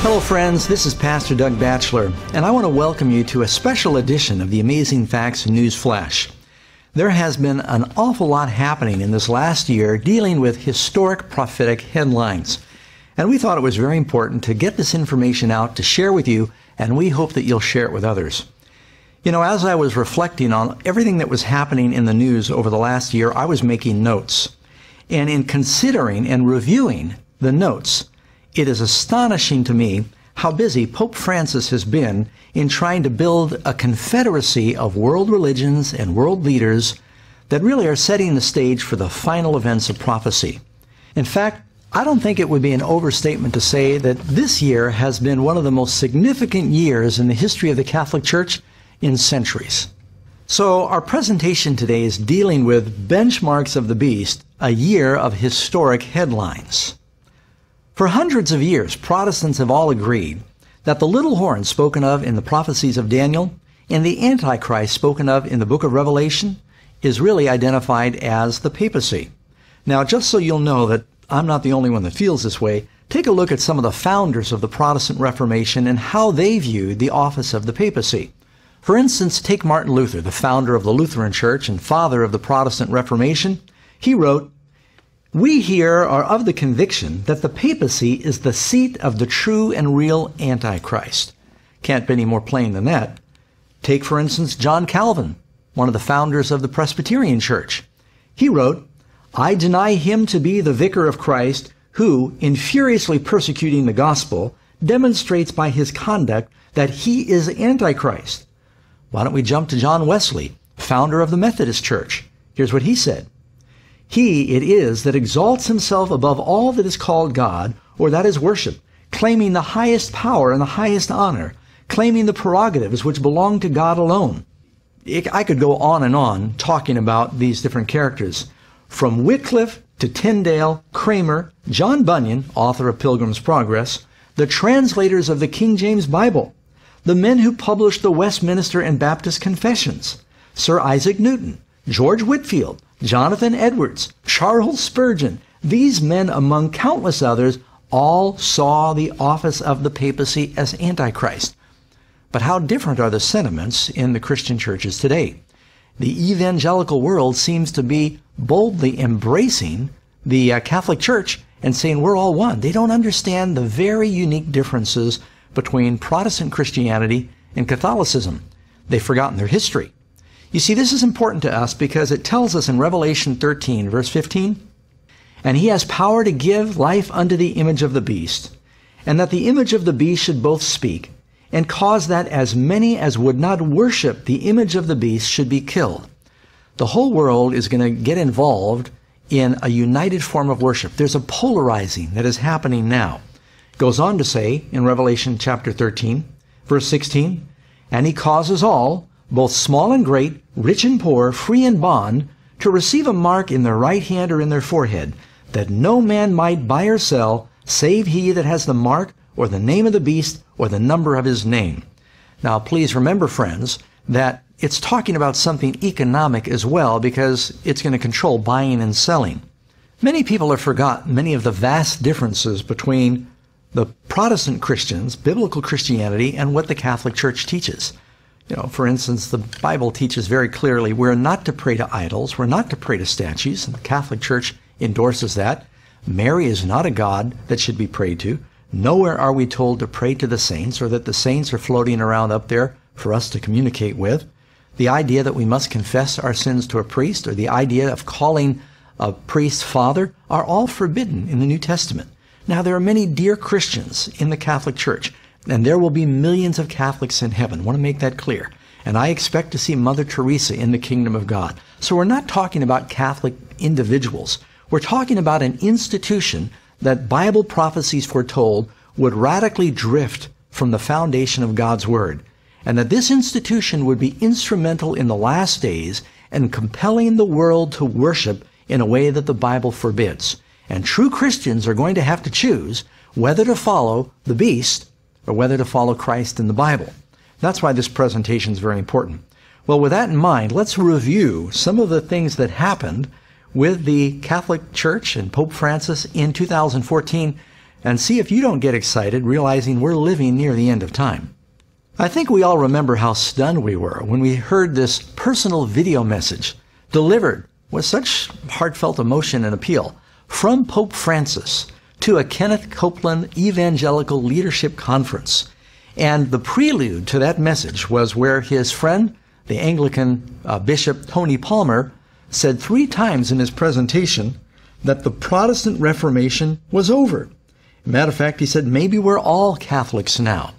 Hello friends, this is Pastor Doug Batchelor, and I want to welcome you to a special edition of the Amazing Facts News Flash. There has been an awful lot happening in this last year dealing with historic prophetic headlines. And we thought it was very important to get this information out to share with you, and we hope that you'll share it with others. You know, as I was reflecting on everything that was happening in the news over the last year, I was making notes. And in considering and reviewing the notes, it is astonishing to me how busy Pope Francis has been in trying to build a confederacy of world religions and world leaders that really are setting the stage for the final events of prophecy. In fact, I don't think it would be an overstatement to say that this year has been one of the most significant years in the history of the Catholic Church in centuries. So our presentation today is dealing with Benchmarks of the Beast, a year of historic headlines. For hundreds of years, Protestants have all agreed that the little horn spoken of in the prophecies of Daniel and the Antichrist spoken of in the book of Revelation is really identified as the papacy. Now, just so you'll know that I'm not the only one that feels this way, take a look at some of the founders of the Protestant Reformation and how they viewed the office of the papacy. For instance, take Martin Luther, the founder of the Lutheran Church and father of the Protestant Reformation. He wrote, "We here are of the conviction that the papacy is the seat of the true and real Antichrist." Can't be any more plain than that. Take, for instance, John Calvin, one of the founders of the Presbyterian Church. He wrote, "I deny him to be the vicar of Christ who, in furiously persecuting the gospel, demonstrates by his conduct that he is Antichrist." Why don't we jump to John Wesley, founder of the Methodist Church? Here's what he said. "He it is that exalts himself above all that is called God, or that is worship, claiming the highest power and the highest honor, claiming the prerogatives which belong to God alone." I could go on talking about these different characters. From Wycliffe to Tyndale, Kramer, John Bunyan, author of Pilgrim's Progress, the translators of the King James Bible, the men who published the Westminster and Baptist Confessions, Sir Isaac Newton, George Whitefield, Jonathan Edwards, Charles Spurgeon, these men among countless others all saw the office of the papacy as Antichrist. But how different are the sentiments in the Christian churches today? The evangelical world seems to be boldly embracing the Catholic Church and saying we're all one. They don't understand the very unique differences between Protestant Christianity and Catholicism. They've forgotten their history. You see, this is important to us because it tells us in Revelation 13, verse 15, "And he has power to give life unto the image of the beast, and that the image of the beast should both speak, and cause that as many as would not worship the image of the beast should be killed." The whole world is going to get involved in a united form of worship. There's a polarizing that is happening now. It goes on to say in Revelation chapter 13, verse 16, "And he causes all, both small and great, rich and poor, free and bond, to receive a mark in their right hand or in their forehead, that no man might buy or sell, save he that has the mark or the name of the beast or the number of his name." Now, please remember, friends, that it's talking about something economic as well, because it's going to control buying and selling. Many people have forgotten many of the vast differences between the Protestant Christians, biblical Christianity, and what the Catholic Church teaches. You know, for instance, the Bible teaches very clearly we're not to pray to idols, we're not to pray to statues, and the Catholic Church endorses that. Mary is not a god that should be prayed to. Nowhere are we told to pray to the saints or that the saints are floating around up there for us to communicate with. The idea that we must confess our sins to a priest or the idea of calling a priest father are all forbidden in the New Testament. Now, there are many dear Christians in the Catholic Church, and there will be millions of Catholics in heaven. I want to make that clear. And I expect to see Mother Teresa in the kingdom of God. So we're not talking about Catholic individuals. We're talking about an institution that Bible prophecies foretold would radically drift from the foundation of God's Word, and that this institution would be instrumental in the last days and compelling the world to worship in a way that the Bible forbids. And true Christians are going to have to choose whether to follow the beast or whether to follow Christ in the Bible. That's why this presentation is very important. Well, with that in mind, let's review some of the things that happened with the Catholic Church and Pope Francis in 2014 and see if you don't get excited realizing we're living near the end of time. I think we all remember how stunned we were when we heard this personal video message delivered with such heartfelt emotion and appeal from Pope Francis to a Kenneth Copeland Evangelical Leadership Conference. And the prelude to that message was where his friend, the Anglican Bishop Tony Palmer, said 3 times in his presentation that the Protestant Reformation was over. Matter of fact, he said, maybe we're all Catholics now.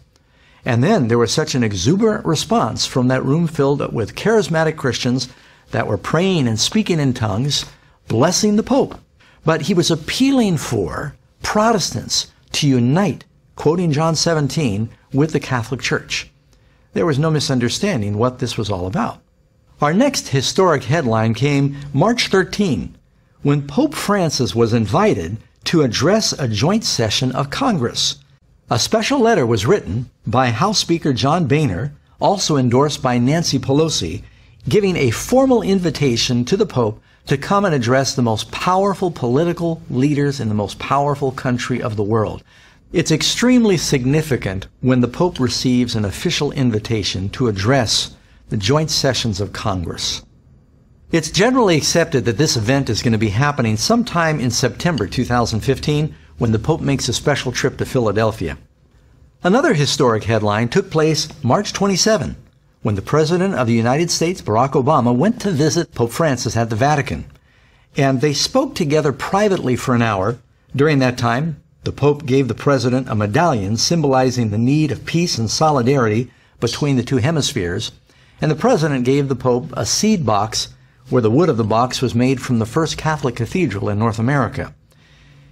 And then there was such an exuberant response from that room filled with charismatic Christians that were praying and speaking in tongues, blessing the Pope. But he was appealing for Protestants to unite, quoting John 17, with the Catholic Church. There was no misunderstanding what this was all about. Our next historic headline came March 13, when Pope Francis was invited to address a joint session of Congress. A special letter was written by House Speaker John Boehner, also endorsed by Nancy Pelosi, giving a formal invitation to the Pope to come and address the most powerful political leaders in the most powerful country of the world. It's extremely significant when the Pope receives an official invitation to address the joint sessions of Congress. It's generally accepted that this event is going to be happening sometime in September 2015 when the Pope makes a special trip to Philadelphia. Another historic headline took place March 27, when the President of the United States, Barack Obama, went to visit Pope Francis at the Vatican. And they spoke together privately for an hour. During that time, the Pope gave the President a medallion symbolizing the need of peace and solidarity between the 2 hemispheres. And the President gave the Pope a seed box where the wood of the box was made from the first Catholic cathedral in North America.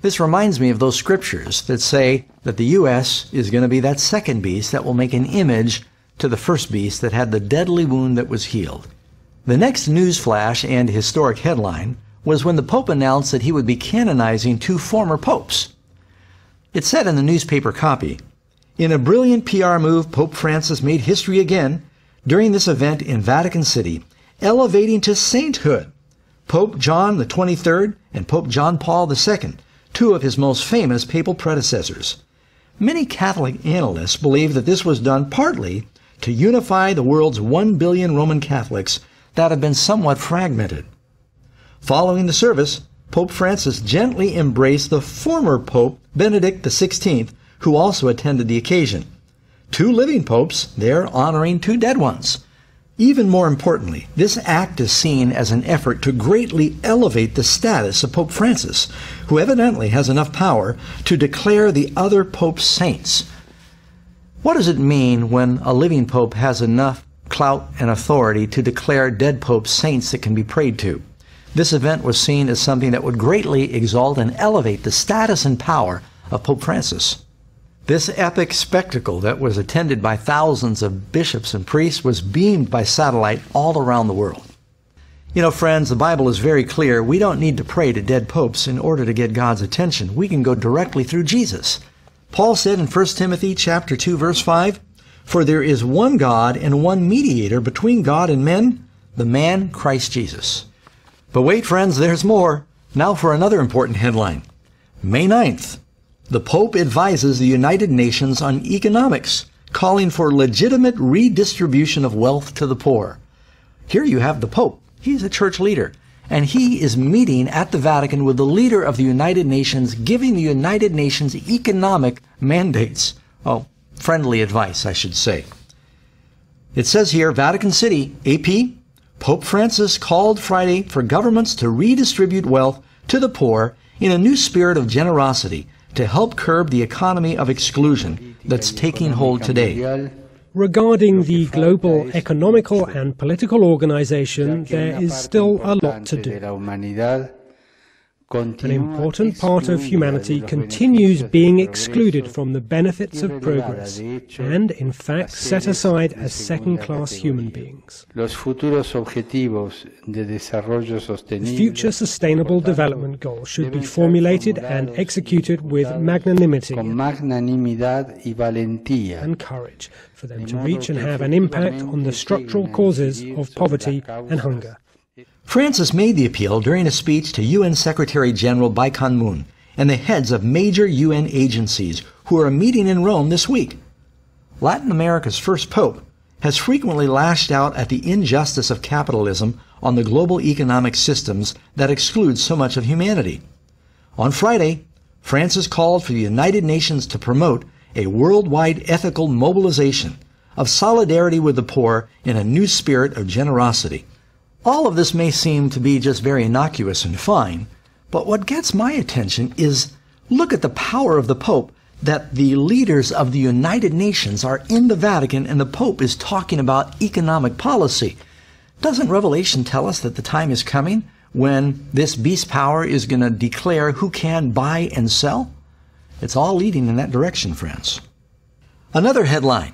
This reminds me of those scriptures that say that the U.S. is going to be that second beast that will make an image to the first beast that had the deadly wound that was healed. The next news flash and historic headline was when the Pope announced that he would be canonizing 2 former popes. It said in the newspaper copy, "In a brilliant PR move, Pope Francis made history again during this event in Vatican City, elevating to sainthood Pope John the 23rd and Pope John Paul II, 2 of his most famous papal predecessors." Many Catholic analysts believe that this was done partly to unify the world's 1 billion Roman Catholics that have been somewhat fragmented. Following the service, Pope Francis gently embraced the former Pope Benedict XVI, who also attended the occasion. 2 living popes there honoring 2 dead ones. Even more importantly, this act is seen as an effort to greatly elevate the status of Pope Francis, who evidently has enough power to declare the other popes saints. What does it mean when a living pope has enough clout and authority to declare dead popes saints that can be prayed to? This event was seen as something that would greatly exalt and elevate the status and power of Pope Francis. This epic spectacle that was attended by thousands of bishops and priests was beamed by satellite all around the world. You know, friends, the Bible is very clear. We don't need to pray to dead popes in order to get God's attention. We can go directly through Jesus. Paul said in 1 Timothy chapter 2, verse 5, "For there is one God and one mediator between God and men, the man Christ Jesus." But wait, friends, there's more. Now for another important headline. May 9th. The Pope advises the United Nations on economics, calling for legitimate redistribution of wealth to the poor. Here you have the Pope. He's a church leader, and he is meeting at the Vatican with the leader of the United Nations, giving the United Nations economic mandates. Oh, friendly advice, I should say. It says here, Vatican City, AP, Pope Francis called Friday for governments to redistribute wealth to the poor in a new spirit of generosity, to help curb the economy of exclusion that's taking hold today. Regarding the global economical and political organization, there is still a lot to do. An important part of humanity continues being excluded from the benefits of progress and, in fact, set aside as second-class human beings. The future Sustainable Development Goals should be formulated and executed with magnanimity and courage for them to reach and have an impact on the structural causes of poverty and hunger. Francis made the appeal during a speech to UN Secretary General Ban Ki-moon and the heads of major UN agencies who are meeting in Rome this week. Latin America's first pope has frequently lashed out at the injustice of capitalism on the global economic systems that exclude so much of humanity. On Friday, Francis called for the United Nations to promote a worldwide ethical mobilization of solidarity with the poor in a new spirit of generosity. All of this may seem to be just very innocuous and fine, but what gets my attention is look at the power of the Pope, that the leaders of the United Nations are in the Vatican and the Pope is talking about economic policy. Doesn't Revelation tell us that the time is coming when this beast power is going to declare who can buy and sell? It's all leading in that direction, friends. Another headline.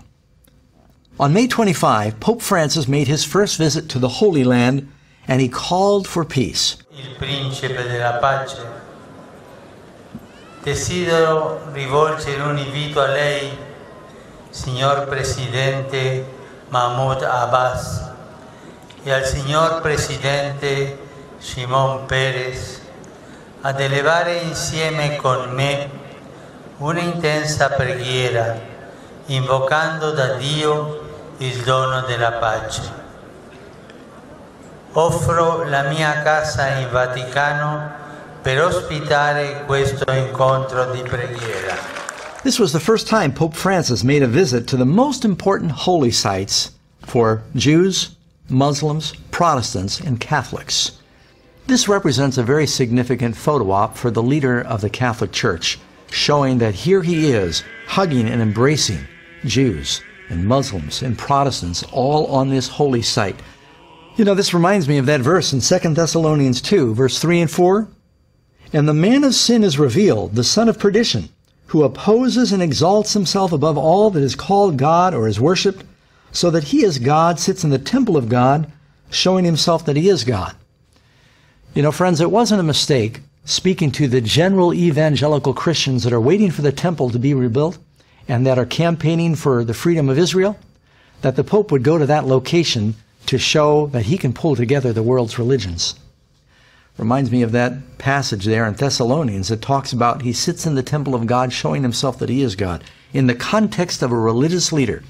On May 25, Pope Francis made his first visit to the Holy Land and he called for peace. Il principe della pace. Desidero rivolgere un invito a lei, signor Presidente Mahmoud Abbas, e al signor Presidente Shimon Peres, ad elevare insieme con me una intensa preghiera, invocando da Dio il dono della pace. Offro la mia casa in Vaticano per ospitare questo incontro di preghiera. This was the first time Pope Francis made a visit to the most important holy sites for Jews, Muslims, Protestants, and Catholics. This represents a very significant photo op for the leader of the Catholic Church, showing that here he is, hugging and embracing Jews and Muslims and Protestants all on this holy site. You know, this reminds me of that verse in 2 Thessalonians 2, verse 3 and 4. And the man of sin is revealed, the son of perdition, who opposes and exalts himself above all that is called God or is worshipped, so that he as God sits in the temple of God, showing himself that he is God. You know, friends, it wasn't a mistake speaking to the general evangelical Christians that are waiting for the temple to be rebuilt and that are campaigning for the freedom of Israel, that the Pope would go to that location to show that he can pull together the world's religions. Reminds me of that passage there in Thessalonians that talks about he sits in the temple of God showing himself that he is God in the context of a religious leader.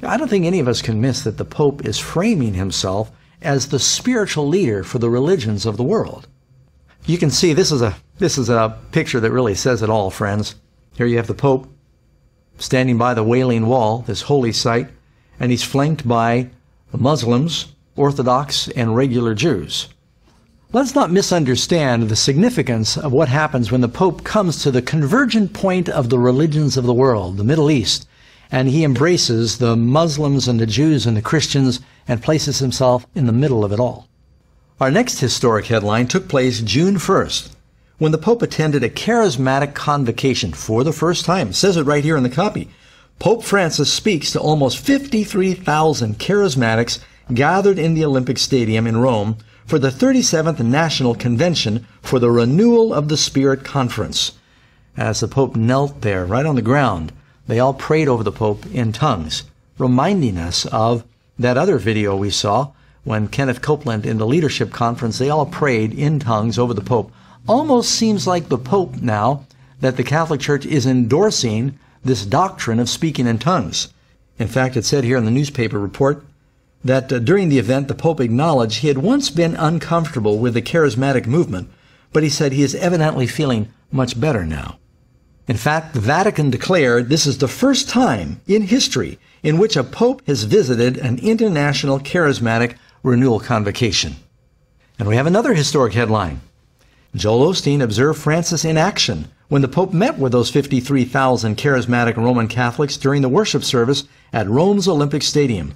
I don't think any of us can miss that the Pope is framing himself as the spiritual leader for the religions of the world. You can see this is a picture that really says it all, friends. Here you have the Pope standing by the Wailing Wall, this holy site, and he's flanked by Muslims, Orthodox, and regular Jews. Let's not misunderstand the significance of what happens when the Pope comes to the convergent point of the religions of the world, the Middle East, and he embraces the Muslims and the Jews and the Christians and places himself in the middle of it all. Our next historic headline took place June 1st, when the Pope attended a charismatic convocation for the first time. It says it right here in the copy. Pope Francis speaks to almost 53,000 charismatics gathered in the Olympic Stadium in Rome for the 37th National Convention for the Renewal of the Spirit Conference. As the Pope knelt there, right on the ground, they all prayed over the Pope in tongues, reminding us of that other video we saw when Kenneth Copeland in the leadership conference, they all prayed in tongues over the Pope. Almost seems like the Pope now, that the Catholic Church is endorsing this doctrine of speaking in tongues. In fact, it said here in the newspaper report that during the event, the Pope acknowledged he had once been uncomfortable with the charismatic movement, but he said he is evidently feeling much better now. In fact, the Vatican declared this is the first time in history in which a Pope has visited an international charismatic renewal convocation. And we have another historic headline. Joel Osteen observed Francis in action when the Pope met with those 53,000 charismatic Roman Catholics during the worship service at Rome's Olympic Stadium.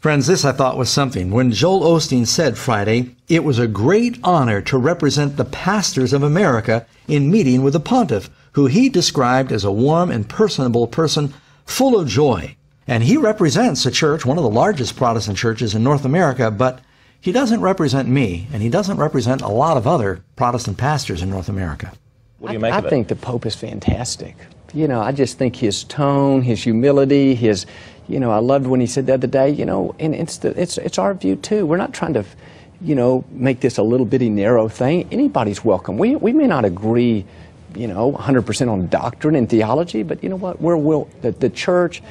Friends, this I thought was something. When Joel Osteen said Friday, it was a great honor to represent the pastors of America in meeting with the pontiff, who he described as a warm and personable person full of joy. And he represents a church, one of the largest Protestant churches in North America, but he doesn't represent me, and he doesn't represent a lot of other Protestant pastors in North America. What do you make of it? I think the Pope is fantastic. You know, I just think his tone, his humility, his, you know, I loved when he said the other day, you know, and it's our view too. We're not trying to, you know, make this a little bitty narrow thing. Anybody's welcome. We may not agree 100% on doctrine and theology, but you know what? The church,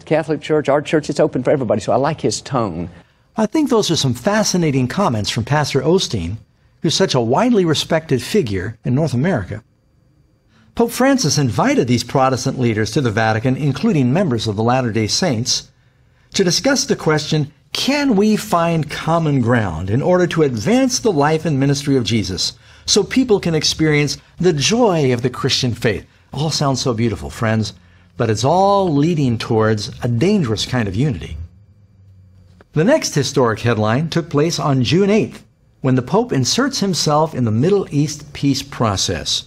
Catholic Church, our church, it's open for everybody, so I like his tone. I think those are some fascinating comments from Pastor Osteen, who's such a widely respected figure in North America. Pope Francis invited these Protestant leaders to the Vatican, including members of the Latter-day Saints, to discuss the question, can we find common ground in order to advance the life and ministry of Jesus so people can experience the joy of the Christian faith? All sounds so beautiful, friends, but it's all leading towards a dangerous kind of unity. The next historic headline took place on June 8th, when the Pope inserts himself in the Middle East peace process.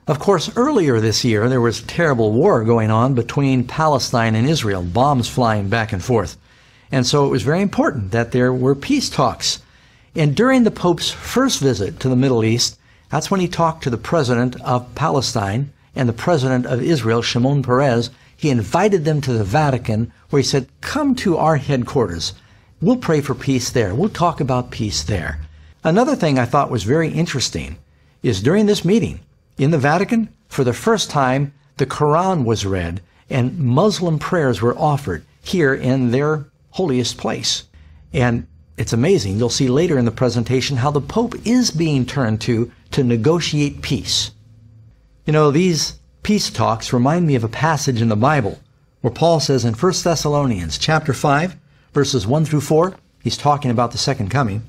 Of course, earlier this year, there was terrible war going on between Palestine and Israel, bombs flying back and forth. And so it was very important that there were peace talks. And during the Pope's first visit to the Middle East, that's when he talked to the president of Palestine and the president of Israel, Shimon Peres. He invited them to the Vatican, where he said, come to our headquarters. We'll pray for peace there. We'll talk about peace there. Another thing I thought was very interesting is during this meeting in the Vatican, for the first time, the Quran was read and Muslim prayers were offered here in their holiest place. And it's amazing. You'll see later in the presentation how the Pope is being turned to negotiate peace. You know, these peace talks remind me of a passage in the Bible where Paul says in 1 Thessalonians chapter 5, verses 1 through 4, he's talking about the second coming.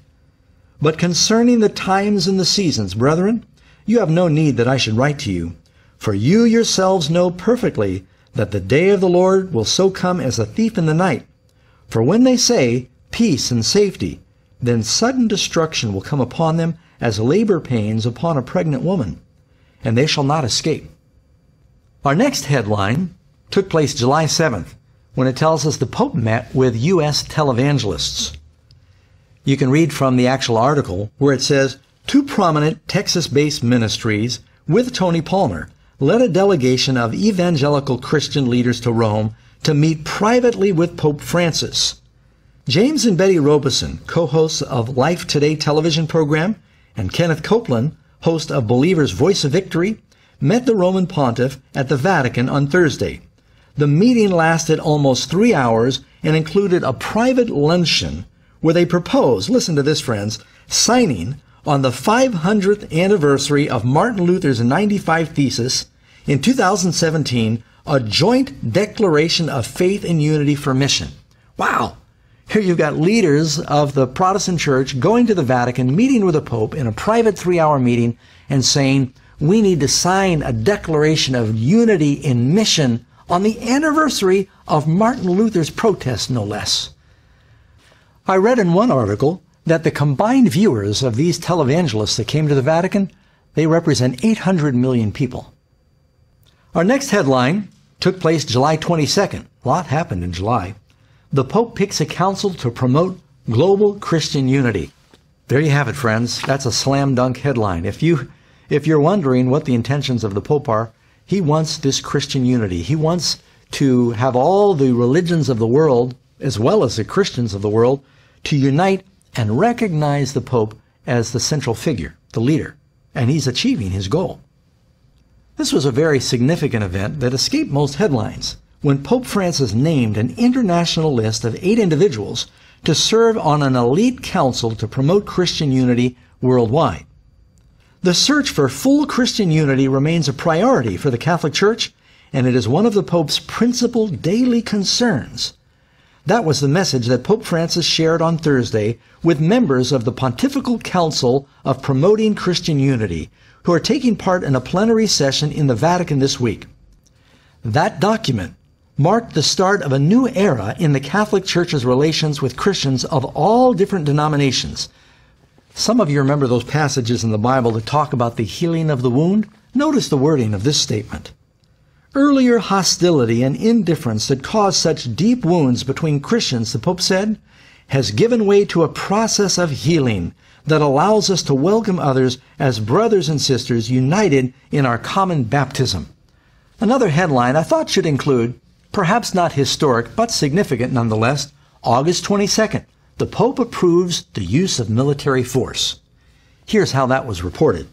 But concerning the times and the seasons, brethren, you have no need that I should write to you, for you yourselves know perfectly that the day of the Lord will so come as a thief in the night. For when they say peace and safety, then sudden destruction will come upon them as labor pains upon a pregnant woman, and they shall not escape. Our next headline took place July 7th, when it tells us the Pope met with U.S. televangelists. You can read from the actual article where it says, two prominent Texas-based ministries with Tony Palmer led a delegation of evangelical Christian leaders to Rome to meet privately with Pope Francis. James and Betty Robeson, co-hosts of Life Today television program, and Kenneth Copeland, host of Believer's Voice of Victory, met the Roman Pontiff at the Vatican on Thursday. The meeting lasted almost 3 hours and included a private luncheon where they proposed, listen to this friends, signing on the 500th anniversary of Martin Luther's 95 Thesis in 2017, a joint declaration of faith and unity for mission. Wow! Here you've got leaders of the Protestant Church going to the Vatican, meeting with the Pope in a private 3-hour meeting and saying, we need to sign a declaration of unity in mission on the anniversary of Martin Luther's protest, no less. I read in one article that the combined viewers of these televangelists that came to the Vatican, they represent 800 million people. Our next headline took place July 22nd. A lot happened in July. The Pope picks a council to promote global Christian unity. There you have it, friends. That's a slam dunk headline. If you're wondering what the intentions of the Pope are, he wants this Christian unity. He wants to have all the religions of the world, as well as the Christians of the world, to unite and recognize the Pope as the central figure, the leader, and he's achieving his goal. This was a very significant event that escaped most headlines when Pope Francis named an international list of 8 individuals to serve on an elite council to promote Christian unity worldwide. The search for full Christian unity remains a priority for the Catholic Church, and it is one of the Pope's principal daily concerns. That was the message that Pope Francis shared on Thursday with members of the Pontifical Council of Promoting Christian Unity, who are taking part in a plenary session in the Vatican this week. That document marked the start of a new era in the Catholic Church's relations with Christians of all different denominations. Some of you remember those passages in the Bible that talk about the healing of the wound? Notice the wording of this statement. Earlier hostility and indifference that caused such deep wounds between Christians, the Pope said, has given way to a process of healing that allows us to welcome others as brothers and sisters united in our common baptism. Another headline I thought should include, perhaps not historic, but significant nonetheless, August 22nd, the Pope approves the use of military force. Here's how that was reported.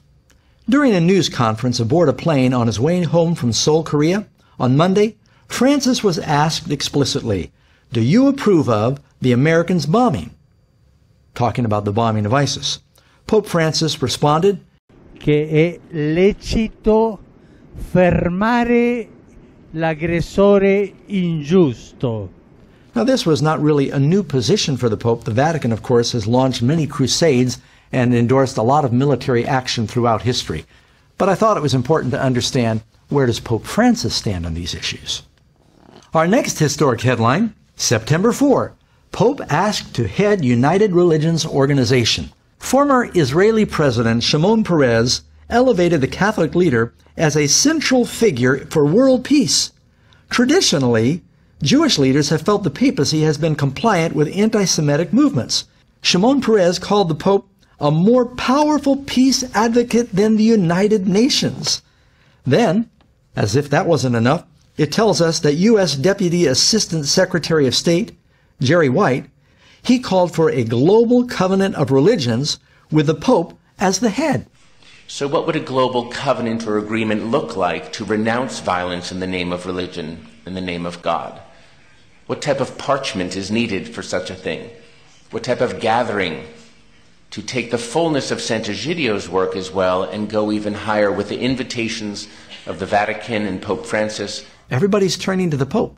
During a news conference aboard a plane on his way home from Seoul, Korea, on Monday, Francis was asked explicitly, "Do you approve of the Americans' bombing?" Talking about the bombing of ISIS. Pope Francis responded, "Che è lecito fermare l'aggressore ingiusto." Now, this was not really a new position for the Pope. The Vatican, of course, has launched many crusades and endorsed a lot of military action throughout history. But I thought it was important to understand, where does Pope Francis stand on these issues? Our next historic headline, September 4, Pope asked to head United Religions Organization. Former Israeli President Shimon Peres elevated the Catholic leader as a central figure for world peace. Traditionally, Jewish leaders have felt the papacy has been compliant with anti-Semitic movements. Shimon Peres called the Pope a more powerful peace advocate than the United Nations. Then, as if that wasn't enough, it tells us that U.S. Deputy Assistant Secretary of State, Jerry White, he called for a global covenant of religions with the Pope as the head. So what would a global covenant or agreement look like to renounce violence in the name of religion, in the name of God? What type of parchment is needed for such a thing? What type of gathering to take the fullness of Sant'Egidio's work as well and go even higher with the invitations of the Vatican and Pope Francis? Everybody's turning to the Pope.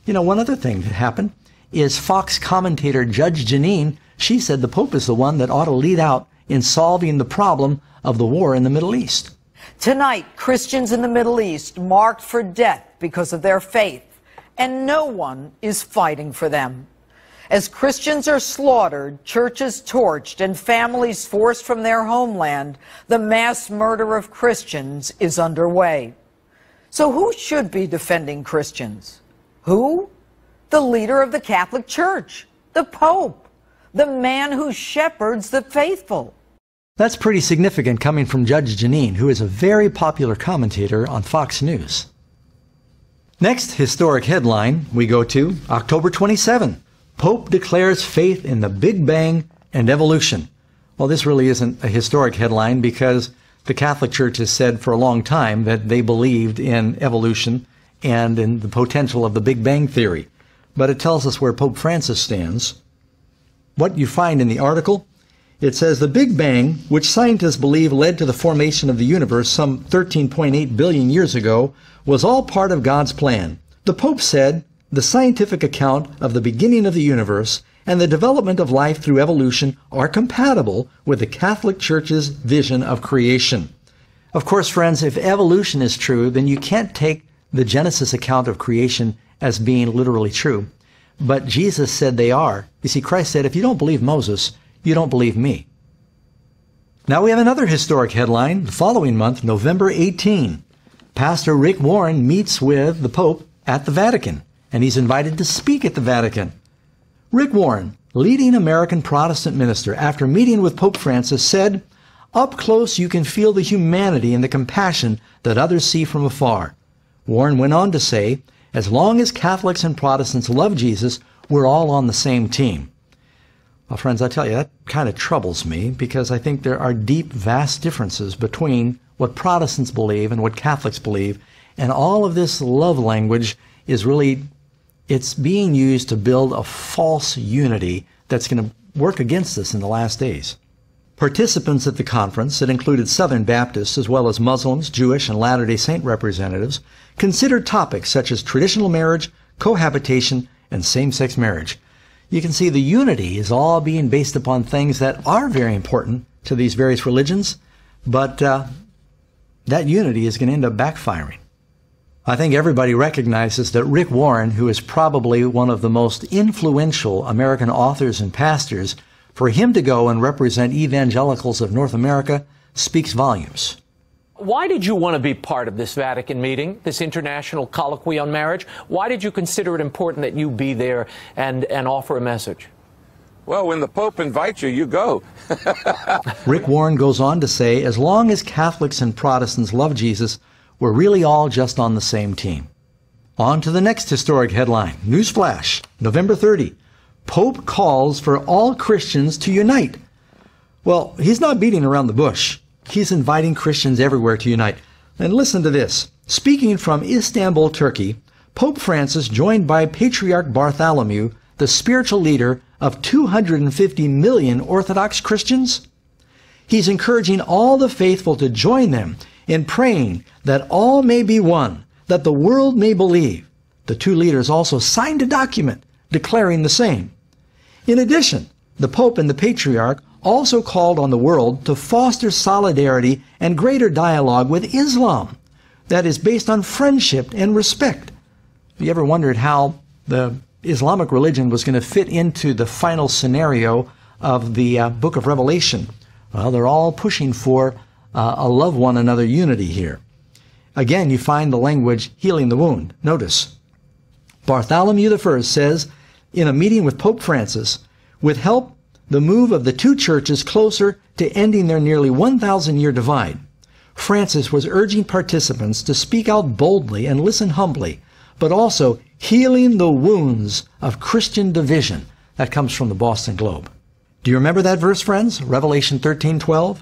You know, one other thing that happened is Fox commentator Judge Jeanine, she said the Pope is the one that ought to lead out in solving the problem of the war in the Middle East. Tonight, Christians in the Middle East marked for death because of their faith, and no one is fighting for them. As Christians are slaughtered, churches torched, and families forced from their homeland, the mass murder of Christians is underway. So who should be defending Christians? Who? The leader of the Catholic Church, the Pope, the man who shepherds the faithful. That's pretty significant coming from Judge Jeanine, who is a very popular commentator on Fox News. Next historic headline we go to October 27. Pope declares faith in the Big Bang and evolution. Well, this really isn't a historic headline because the Catholic Church has said for a long time that they believed in evolution and in the potential of the Big Bang theory. But it tells us where Pope Francis stands. What you find in the article, it says the Big Bang, which scientists believe led to the formation of the universe some 13.8 billion years ago, was all part of God's plan. The Pope said the scientific account of the beginning of the universe and the development of life through evolution are compatible with the Catholic Church's vision of creation. Of course, friends, if evolution is true, then you can't take the Genesis account of creation as being literally true. But Jesus said they are. You see, Christ said, if you don't believe Moses, you don't believe me. Now we have another historic headline. The following month, November 18, Pastor Rick Warren meets with the Pope at the Vatican, and he's invited to speak at the Vatican. Rick Warren, leading American Protestant minister, after meeting with Pope Francis, said, "Up close you can feel the humanity and the compassion that others see from afar." Warren went on to say, as long as Catholics and Protestants love Jesus, we're all on the same team. Well, friends, I tell you, that kind of troubles me because I think there are deep, vast differences between what Protestants believe and what Catholics believe. And all of this love language is really, it's being used to build a false unity that's going to work against us in the last days. Participants at the conference, that included Southern Baptists as well as Muslims, Jewish, and Latter-day Saint representatives, considered topics such as traditional marriage, cohabitation, and same-sex marriage. You can see the unity is all being based upon things that are very important to these various religions, but that unity is going to end up backfiring. I think everybody recognizes that Rick Warren, who is probably one of the most influential American authors and pastors, for him to go and represent evangelicals of North America speaks volumes. Why did you want to be part of this Vatican meeting, this international colloquy on marriage? Why did you consider it important that you be there and offer a message? Well, when the Pope invites you, you go. Rick Warren goes on to say, as long as Catholics and Protestants love Jesus, we're really all just on the same team. On to the next historic headline. Newsflash, November 30. Pope calls for all Christians to unite. Well, he's not beating around the bush. he's inviting Christians everywhere to unite. And listen to this. Speaking from Istanbul, Turkey, Pope Francis, joined by Patriarch Bartholomew, the spiritual leader of 250 million Orthodox Christians, he's encouraging all the faithful to join them in praying that all may be one, that the world may believe. The two leaders also signed a document declaring the same. In addition, the Pope and the Patriarch also called on the world to foster solidarity and greater dialogue with Islam that is based on friendship and respect. Have you ever wondered how the Islamic religion was going to fit into the final scenario of the book of Revelation? Well, they're all pushing for a love one another unity here. Again, you find the language healing the wound. Notice, Bartholomew I says in a meeting with Pope Francis, with help, the move of the two churches closer to ending their nearly 1,000-year divide. Francis was urging participants to speak out boldly and listen humbly, but also healing the wounds of Christian division. That comes from the Boston Globe. Do you remember that verse, friends? Revelation 13:12?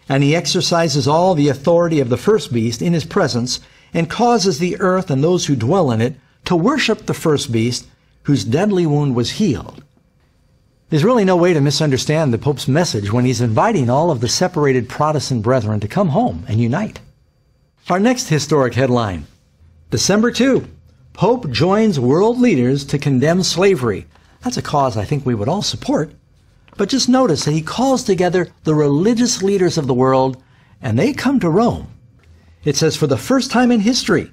And he exercises all the authority of the first beast in his presence and causes the earth and those who dwell in it to worship the first beast whose deadly wound was healed. There's really no way to misunderstand the Pope's message when he's inviting all of the separated Protestant brethren to come home and unite. Our next historic headline, December 2, Pope joins world leaders to condemn slavery. That's a cause I think we would all support. But just notice that he calls together the religious leaders of the world, and they come to Rome. It says, for the first time in history,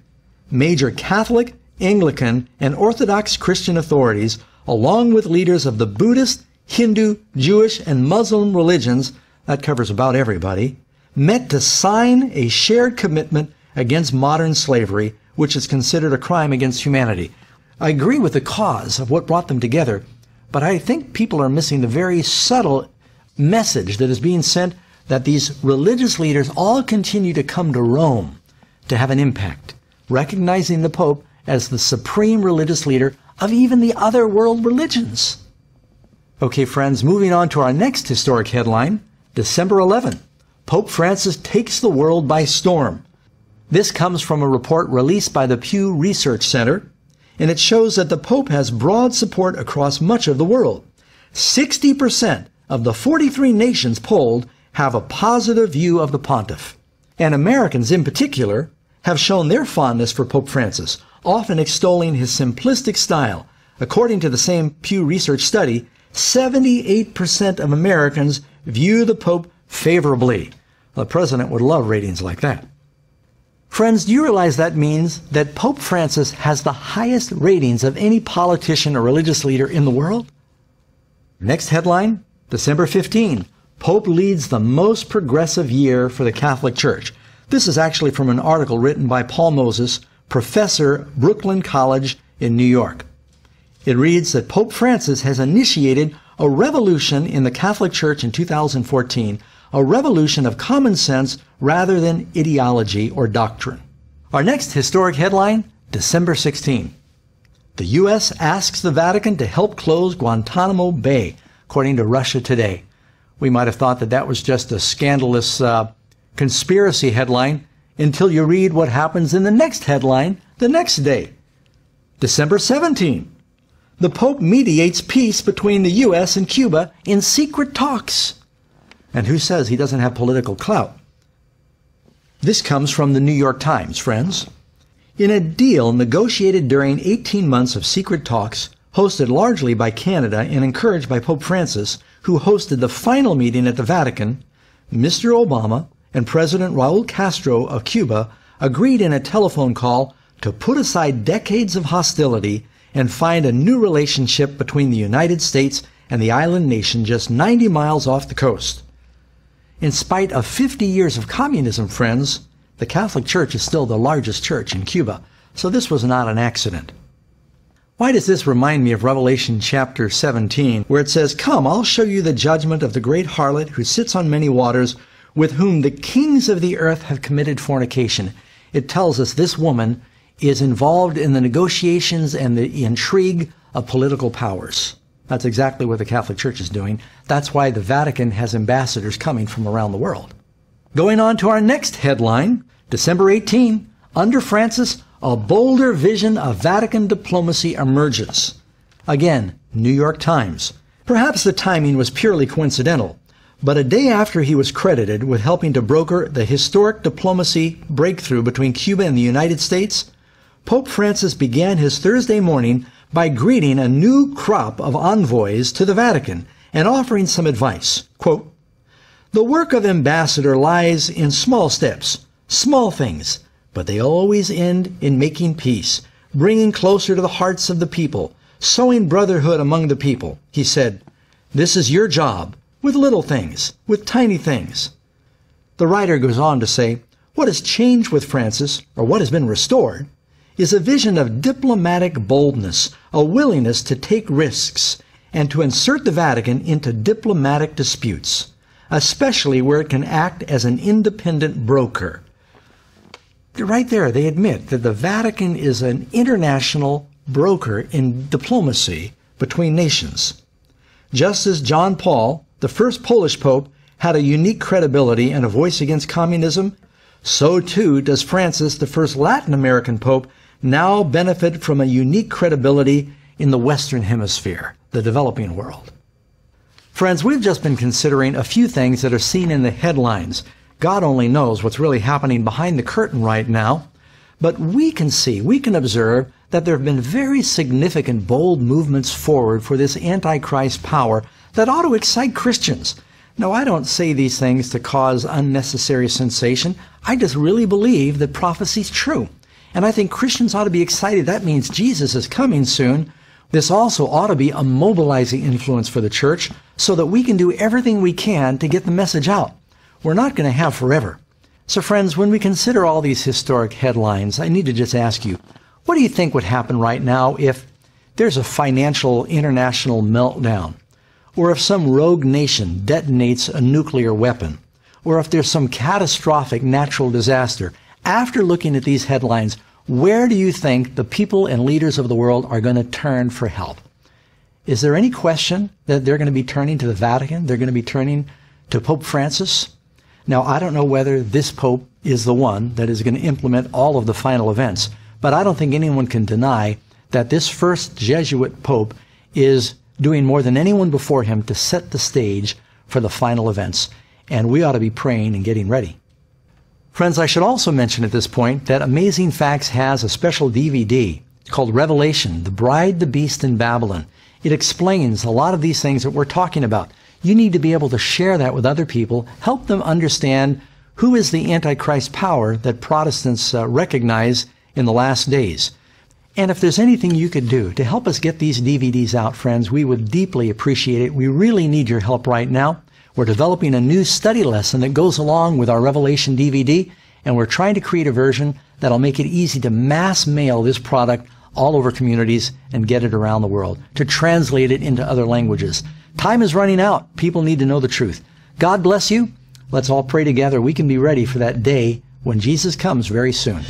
major Catholic, Anglican, and Orthodox Christian authorities, along with leaders of the Buddhist, Hindu, Jewish, and Muslim religions, that covers about everybody, met to sign a shared commitment against modern slavery, which is considered a crime against humanity. I agree with the cause of what brought them together, but I think people are missing the very subtle message that is being sent that these religious leaders all continue to come to Rome to have an impact, recognizing the Pope as the supreme religious leader of even the other world religions. Okay, friends, moving on to our next historic headline, December 11, Pope Francis takes the world by storm. This comes from a report released by the Pew Research Center, and it shows that the Pope has broad support across much of the world. 60% of the 43 nations polled have a positive view of the pontiff. And Americans in particular have shown their fondness for Pope Francis, often extolling his simplistic style. According to the same Pew Research study, 78% of Americans view the Pope favorably. The president would love ratings like that. Friends, do you realize that means that Pope Francis has the highest ratings of any politician or religious leader in the world? Next headline, December 15. Pope leads the most progressive year for the Catholic Church. This is actually from an article written by Paul Moses, professor, Brooklyn College in New York. It reads that Pope Francis has initiated a revolution in the Catholic Church in 2014, a revolution of common sense rather than ideology or doctrine. Our next historic headline, December 16. The U.S. asks the Vatican to help close Guantanamo Bay, according to Russia Today. We might have thought that that was just a scandalous conspiracy headline until you read what happens in the next headline the next day. December 17. The Pope mediates peace between the U.S. and Cuba in secret talks. And who says he doesn't have political clout? This comes from the New York Times, friends. In a deal negotiated during 18 months of secret talks, hosted largely by Canada and encouraged by Pope Francis, who hosted the final meeting at the Vatican, Mr. Obama and President Raul Castro of Cuba agreed in a telephone call to put aside decades of hostility and find a new relationship between the United States and the island nation just 90 miles off the coast. In spite of 50 years of communism, friends, the Catholic Church is still the largest church in Cuba, so this was not an accident. Why does this remind me of Revelation chapter 17, where it says, "Come, I'll show you the judgment of the great harlot who sits on many waters, with whom the kings of the earth have committed fornication." It tells us this woman is involved in the negotiations and the intrigue of political powers. That's exactly what the Catholic Church is doing. That's why the Vatican has ambassadors coming from around the world. Going on to our next headline, December 18, under Francis, a bolder vision of Vatican diplomacy emerges. Again, New York Times. Perhaps the timing was purely coincidental, but a day after he was credited with helping to broker the historic diplomacy breakthrough between Cuba and the United States, Pope Francis began his Thursday morning by greeting a new crop of envoys to the Vatican and offering some advice. Quote, "The work of ambassador lies in small steps, small things, but they always end in making peace, bringing closer to the hearts of the people, sowing brotherhood among the people." He said, "This is your job, with little things, with tiny things." The writer goes on to say, what has changed with Francis, or what has been restored, is a vision of diplomatic boldness, a willingness to take risks, and to insert the Vatican into diplomatic disputes, especially where it can act as an independent broker. Right there, they admit that the Vatican is an international broker in diplomacy between nations. Just as John Paul, the first Polish pope, had a unique credibility and a voice against communism, so too does Francis, the first Latin American pope, now benefit from a unique credibility in the Western Hemisphere, the developing world. Friends, we've just been considering a few things that are seen in the headlines. God only knows what's really happening behind the curtain right now. But we can see, we can observe that there have been very significant, bold movements forward for this Antichrist power that ought to excite Christians. Now, I don't say these things to cause unnecessary sensation. I just really believe that prophecy's true. And I think Christians ought to be excited. That means Jesus is coming soon. This also ought to be a mobilizing influence for the church so that we can do everything we can to get the message out. We're not going to have forever. So friends, when we consider all these historic headlines, I need to just ask you, what do you think would happen right now if there's a financial international meltdown? Or if some rogue nation detonates a nuclear weapon? Or if there's some catastrophic natural disaster? After looking at these headlines, where do you think the people and leaders of the world are going to turn for help? Is there any question that they're going to be turning to the Vatican? They're going to be turning to Pope Francis? Now, I don't know whether this Pope is the one that is going to implement all of the final events, but I don't think anyone can deny that this first Jesuit Pope is doing more than anyone before him to set the stage for the final events, and we ought to be praying and getting ready. Friends, I should also mention at this point that Amazing Facts has a special DVD called Revelation, The Bride, the Beast, and Babylon. It explains a lot of these things that we're talking about. You need to be able to share that with other people, help them understand who is the Antichrist power that Protestants recognize in the last days. And if there's anything you could do to help us get these DVDs out, friends, we would deeply appreciate it. We really need your help right now. We're developing a new study lesson that goes along with our Revelation DVD, and we're trying to create a version that'll make it easy to mass mail this product all over communities and get it around the world, to translate it into other languages. Time is running out. People need to know the truth. God bless you. Let's all pray together. We can be ready for that day when Jesus comes very soon.